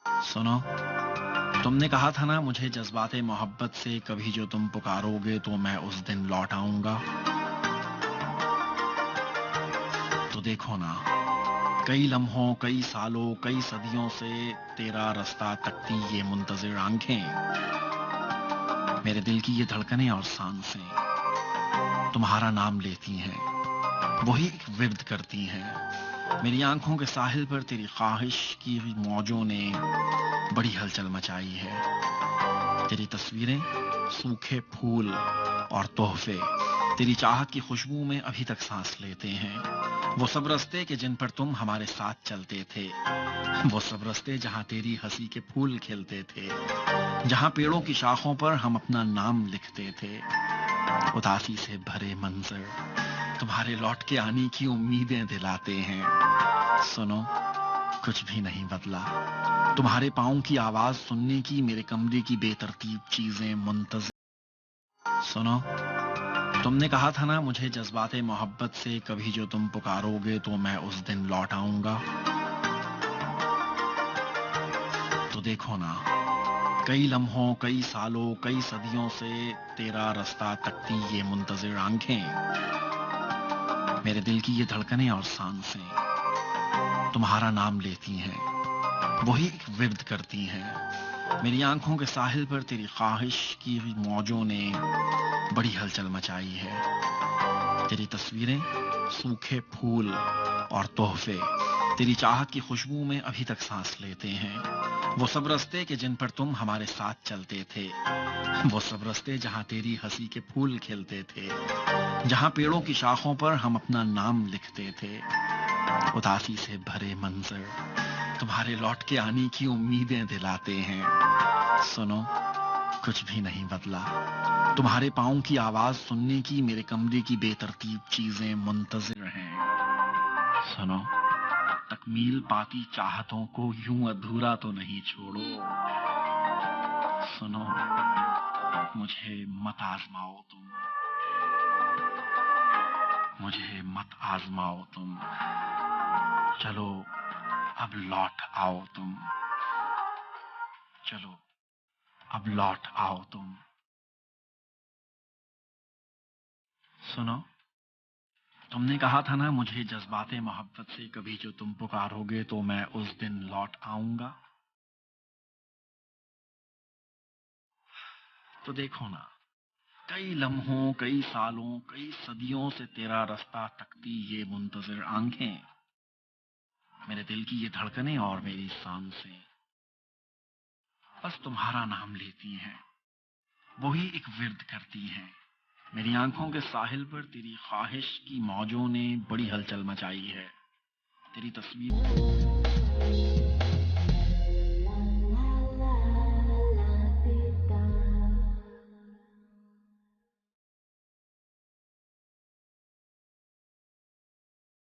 सुनो, तुमने कहा था ना मुझे जज्बात मोहब्बत से कभी जो तुम पुकारोगे तो मैं उस दिन लौट आऊंगा। तो देखो ना, कई लम्हों, कई सालों, कई सदियों से तेरा रास्ता तकती ये मुंतजिर आंखें, मेरे दिल की ये धड़कनें और सांसें तुम्हारा नाम लेती हैं, वही एक विर्द करती हैं। मेरी आंखों के साहिल पर तेरी ख्वाहिश की मौजों ने बड़ी हलचल मचाई है। तेरी तस्वीरें, सूखे फूल और तोहफे तेरी चाहत की खुशबू में अभी तक सांस लेते हैं। वो सब रास्ते के जिन पर तुम हमारे साथ चलते थे, वो सब रास्ते जहां तेरी हंसी के फूल खिलते थे, जहां पेड़ों की शाखों पर हम अपना नाम लिखते थे। उदासी से भरे मंजर तुम्हारे लौट के आने की उम्मीदें दिलाते हैं। सुनो, कुछ भी नहीं बदला, तुम्हारे पाँव की आवाज सुनने की मेरे कमरे की बेतरतीब चीजें मुंतज़िर। सुनो, तुमने कहा था ना मुझे जज्बात मोहब्बत से कभी जो तुम पुकारोगे तो मैं उस दिन लौट आऊंगा। तो देखो ना, कई लम्हों, कई सालों, कई सदियों से तेरा रास्ता तकती ये मुंतजिर आंखें, मेरे दिल की ये धड़कनें और सांसें तुम्हारा नाम लेती हैं, वही एक विर्द करती हैं। मेरी आंखों के साहिल पर तेरी ख्वाहिश की मौजों ने बड़ी हलचल मचाई है। तेरी तस्वीरें, सूखे फूल और तोहफे तेरी चाहत की खुशबू में अभी तक सांस लेते हैं। वो सब रास्ते के जिन पर तुम हमारे साथ चलते थे, वो सब रास्ते जहां तेरी हंसी के फूल खिलते थे, जहां पेड़ों की शाखों पर हम अपना नाम लिखते थे। उदासी से भरे मंजर तुम्हारे लौट के आने की उम्मीदें दिलाते हैं। सुनो, कुछ भी नहीं बदला, तुम्हारे पाँव की आवाज सुनने की मेरे कमरे की बेतरतीब चीजें मुंतजिर हैं। सुनो, तकमील पाती चाहतों को यूं अधूरा तो नहीं छोड़ो। सुनो, मुझे मत आजमाओ तुम, मुझे मत आजमाओ तुम, चलो अब लौट आओ तुम, चलो अब लौट आओ तुम। सुनो, तुमने कहा था ना मुझे जज्बात मोहब्बत से कभी जो तुम पुकारोगे तो मैं उस दिन लौट आऊंगा। तो देखो ना, कई लम्हों, कई सालों, कई सदियों से तेरा रास्ता तकती ये मुंतजिर आंखें, मेरे दिल की ये धड़कनें और मेरी सांसें बस तुम्हारा नाम लेती हैं, वही एक विर्द करती हैं। मेरी आंखों के साहिल पर तेरी ख्वाहिश की मौजों ने बड़ी हलचल मचाई है। तेरी तस्वीर